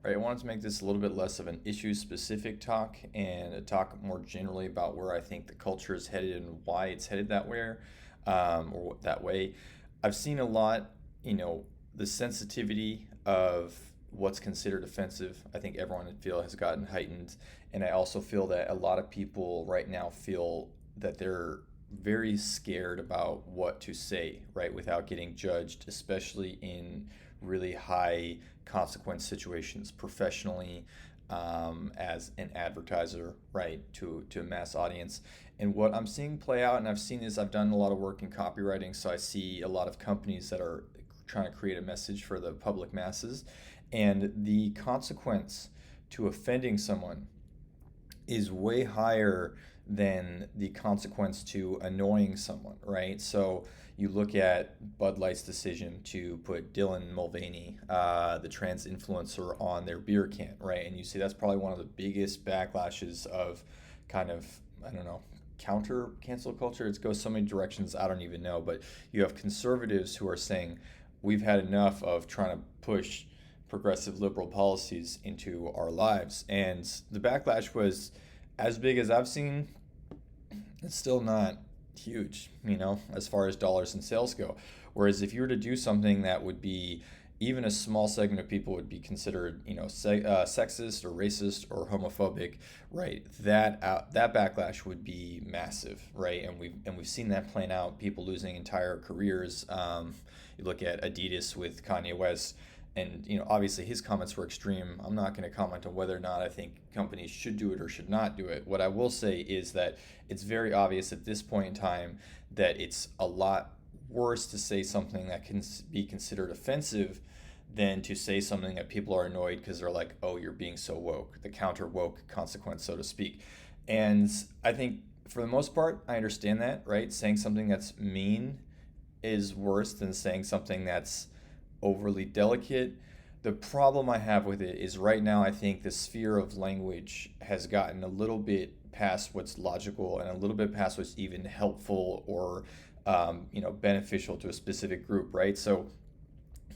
Right, I wanted to make this a little bit less of an issue-specific talk and a talk more generally about where I think the culture is headed and why it's headed that way. I've seen a lot, the sensitivity of what's considered offensive. I think everyone feel has gotten heightened, and I also feel that a lot of people right now feel that they're very scared about what to say, right, without getting judged, especially in really high consequence situations professionally, as an advertiser, right, to a mass audience. And what I'm seeing play out, and I've seen this, I've done a lot of work in copywriting, so I see a lot of companies that are trying to create a message for the public masses, and the consequence to offending someone is way higher than the consequence to annoying someone, right? So you look at Bud Light's decision to put Dylan Mulvaney, the trans influencer, on their beer can, right? And you see that's probably one of the biggest backlashes of kind of, I don't know, counter cancel culture. It goes so many directions, I don't even know. But you have conservatives who are saying, we've had enough of trying to push progressive liberal policies into our lives. And the backlash was as big as I've seen. It's still not huge, as far as dollars and sales go. Whereas if you were to do something that would be, even a small segment of people would be considered, sexist or racist or homophobic, right? That backlash would be massive, right? And we've seen that playing out. People losing entire careers. You look at Adidas with Kanye West, and obviously his comments were extreme. I'm not going to comment on whether or not I think companies should do it or should not do it. What I will say is that it's very obvious at this point in time that it's a lot worse to say something that can be considered offensive than to say something that people are annoyed because they're like, oh, you're being so woke, the counter woke consequence, so to speak. And I think for the most part, I understand that, right? Saying something that's mean is worse than saying something that's overly delicate. The problem I have with it is right now, I think the sphere of language has gotten a little bit past what's logical and a little bit past what's even helpful or beneficial to a specific group, right? So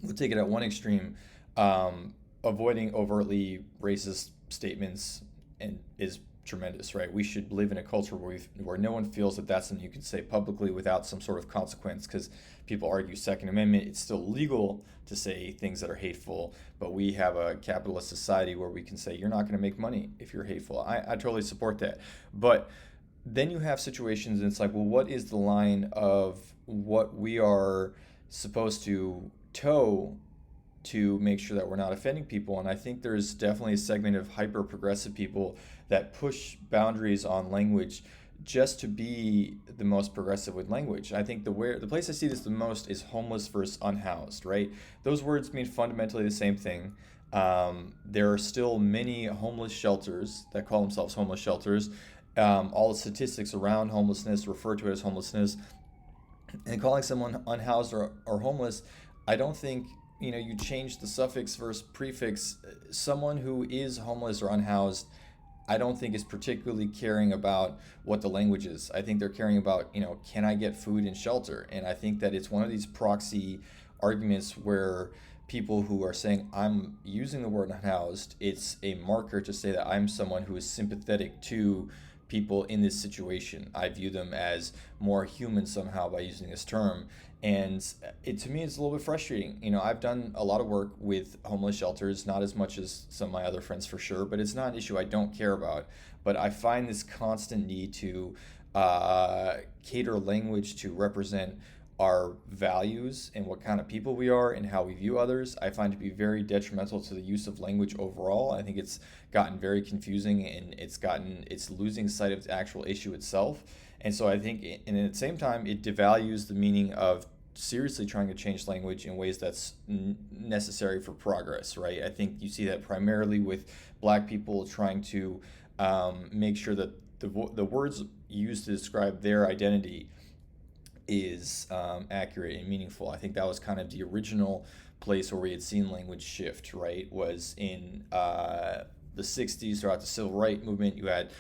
we'll take it at one extreme. Avoiding overtly racist statements and is tremendous, right? We should live in a culture where no one feels that that's something you can say publicly without some sort of consequence. Because people argue Second Amendment, it's still legal to say things that are hateful, but we have a capitalist society where we can say you're not going to make money if you're hateful. I totally support that, but then you have situations and it's like, well, what is the line of what we are supposed to toe to make sure that we're not offending people? And I think there's definitely a segment of hyper progressive people that push boundaries on language just to be the most progressive with language. I think the place I see this the most is homeless versus unhoused, right? Those words mean fundamentally the same thing. There are still many homeless shelters that call themselves homeless shelters. All the statistics around homelessness refer to it as homelessness. And calling someone unhoused or homeless, I don't think you change the suffix versus prefix. Someone who is homeless or unhoused, I don't think is particularly caring about what the language is. I think they're caring about, can I get food and shelter? And I think that it's one of these proxy arguments where people who are saying I'm using the word unhoused, it's a marker to say that I'm someone who is sympathetic to people in this situation. I view them as more human somehow by using this term. And to me, it's a little bit frustrating. I've done a lot of work with homeless shelters, not as much as some of my other friends for sure, but it's not an issue I don't care about. But I find this constant need to cater language to represent our values and what kind of people we are and how we view others, I find to be very detrimental to the use of language overall. I think it's gotten very confusing and it's losing sight of the actual issue itself. And so I think, and at the same time, it devalues the meaning of seriously trying to change language in ways that's necessary for progress, right? I think you see that primarily with black people trying to make sure that the words used to describe their identity is accurate and meaningful. I think that was kind of the original place where we had seen language shift, right? Was in the 60s, throughout the civil rights movement. You had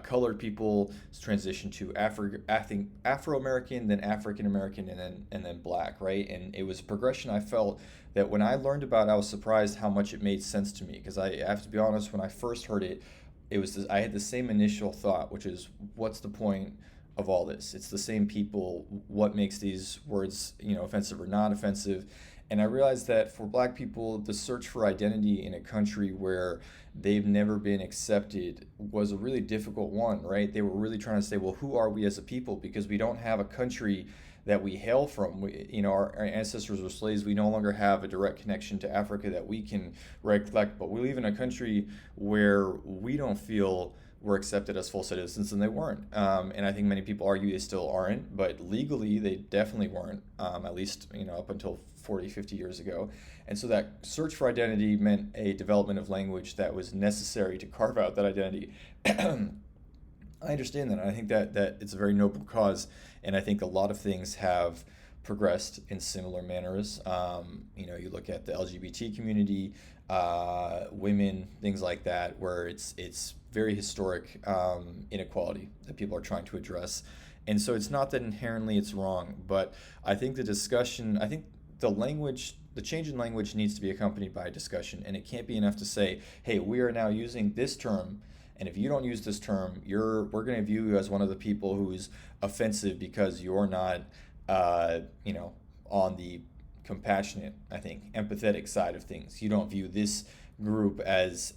colored people transition to Afro-American, then African-American, and then black, right? And it was a progression I felt that when I learned about, I was surprised how much it made sense to me. Because I have to be honest, when I first heard it, I had the same initial thought, which is, what's the point of all this? It's the same people. What makes these words, offensive or not offensive? And I realized that for black people, the search for identity in a country where they've never been accepted was a really difficult one, right? They were really trying to say, well, who are we as a people? Because we don't have a country that we hail from. Our ancestors were slaves. We no longer have a direct connection to Africa that we can recollect, but we live in a country where we don't feel we're accepted as full citizens, and they weren't. And I think many people argue they still aren't, but legally they definitely weren't, at least up until 40, 50 years ago. And so that search for identity meant a development of language that was necessary to carve out that identity. I understand that. I think that it's a very noble cause, and I think a lot of things have progressed in similar manners. You look at the LGBT community, women, things like that, where it's very historic inequality that people are trying to address. And so it's not that inherently it's wrong, but I think the change in language needs to be accompanied by a discussion, and it can't be enough to say, hey, we are now using this term, and if you don't use this term, we're going to view you as one of the people who's offensive because you're not, on the compassionate, I think, empathetic side of things. You don't view this group as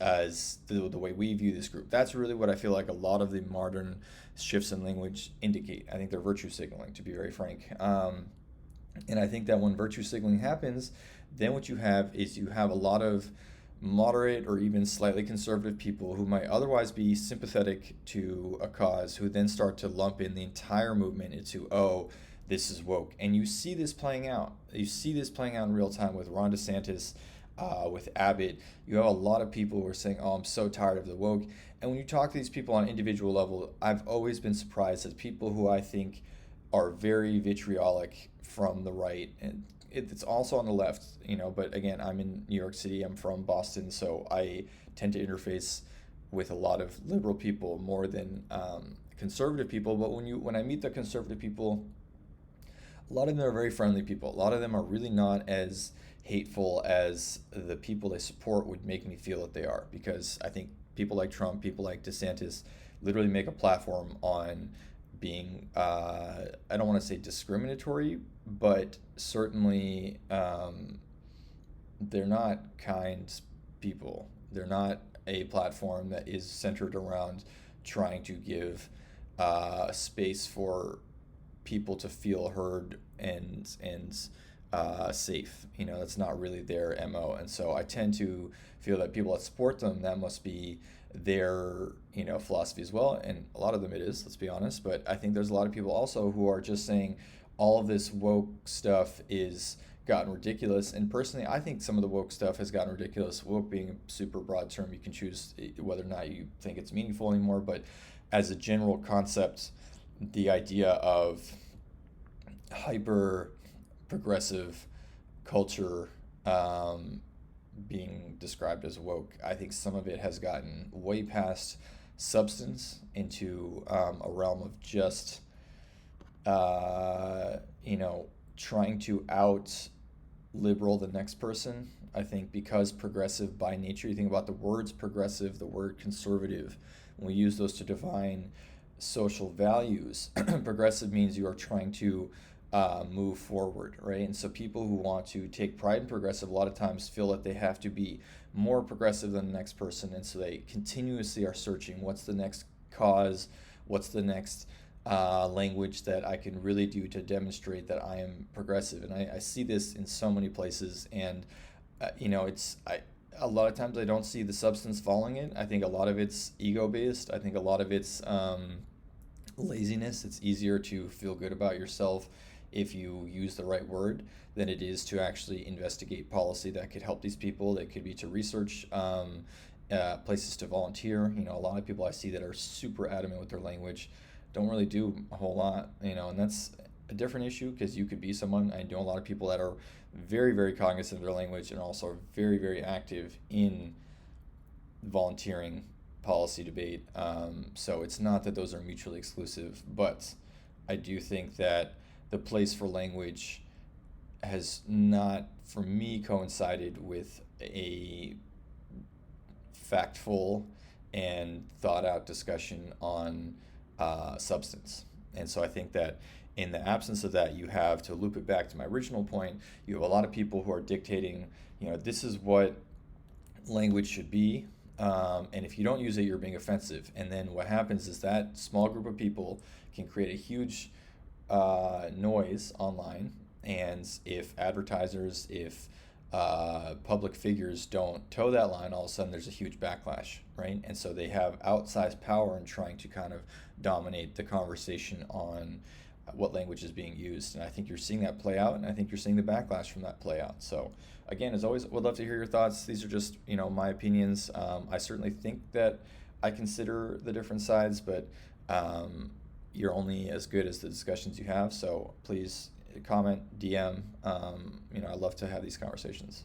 the way we view this group. That's really what I feel like a lot of the modern shifts in language indicate. I think they're virtue signaling, to be very frank. And I think that when virtue signaling happens, then what you have is a lot of moderate or even slightly conservative people who might otherwise be sympathetic to a cause, who then start to lump in the entire movement into, oh, this is woke. And you see this playing out. You see this playing out in real time with Ron DeSantis, with Abbott. You have a lot of people who are saying, oh, I'm so tired of the woke. And when you talk to these people on an individual level, I've always been surprised at people who I think are very vitriolic from the right, and it's also on the left, but again, I'm in New York City, I'm from Boston, so I tend to interface with a lot of liberal people more than conservative people. But when I meet the conservative people, a lot of them are very friendly people. A lot of them are really not as hateful as the people they support would make me feel that they are, because I think people like Trump, people like DeSantis literally make a platform on being, I don't want to say discriminatory, but certainly they're not kind people. They're not a platform that is centered around trying to give space for people to feel heard and safe. That's not really their MO. And so I tend to feel that people that support them, that must be their philosophy as well, and a lot of them it is, let's be honest. But I think there's a lot of people also who are just saying all of this woke stuff is gotten ridiculous, and personally I think some of the woke stuff has gotten ridiculous. Woke being a super broad term, you can choose whether or not you think it's meaningful anymore, but as a general concept, the idea of hyper progressive culture being described as woke, I think some of it has gotten way past substance into a realm of just trying to out liberal the next person. I think because progressive by nature, you think about the words progressive, the word conservative, when we use those to define social values, progressive means you are trying to move forward, right? And so people who want to take pride in progressive a lot of times feel that they have to be more progressive than the next person, and so they continuously are searching, what's the next cause, what's the next language that I can really do to demonstrate that I am progressive. And I see this in so many places, and a lot of times I don't see the substance following it. I think a lot of it's ego based. I think a lot of it's laziness. It's easier to feel good about yourself if you use the right word than it is to actually investigate policy that could help these people. That could be to research places to volunteer. A lot of people I see that are super adamant with their language don't really do a whole lot, and that's a different issue, because you could be someone. I know a lot of people that are very, very cognizant of their language and also are very, very active in volunteering policy debate. So it's not that those are mutually exclusive, but I do think that the place for language has not, for me, coincided with a factful and thought out discussion on substance. And so I think that in the absence of that, you have, to loop it back to my original point, you have a lot of people who are dictating, this is what language should be. And if you don't use it, you're being offensive. And then what happens is that small group of people can create a huge noise online. And if advertisers, if public figures don't toe that line, all of a sudden there's a huge backlash, right? And so they have outsized power in trying to kind of dominate the conversation on what language is being used. And I think you're seeing that play out, and I think you're seeing the backlash from that play out. So again, as always, would love to hear your thoughts. These are just, my opinions. I certainly think that I consider the different sides, but you're only as good as the discussions you have. So please comment, DM. I love to have these conversations.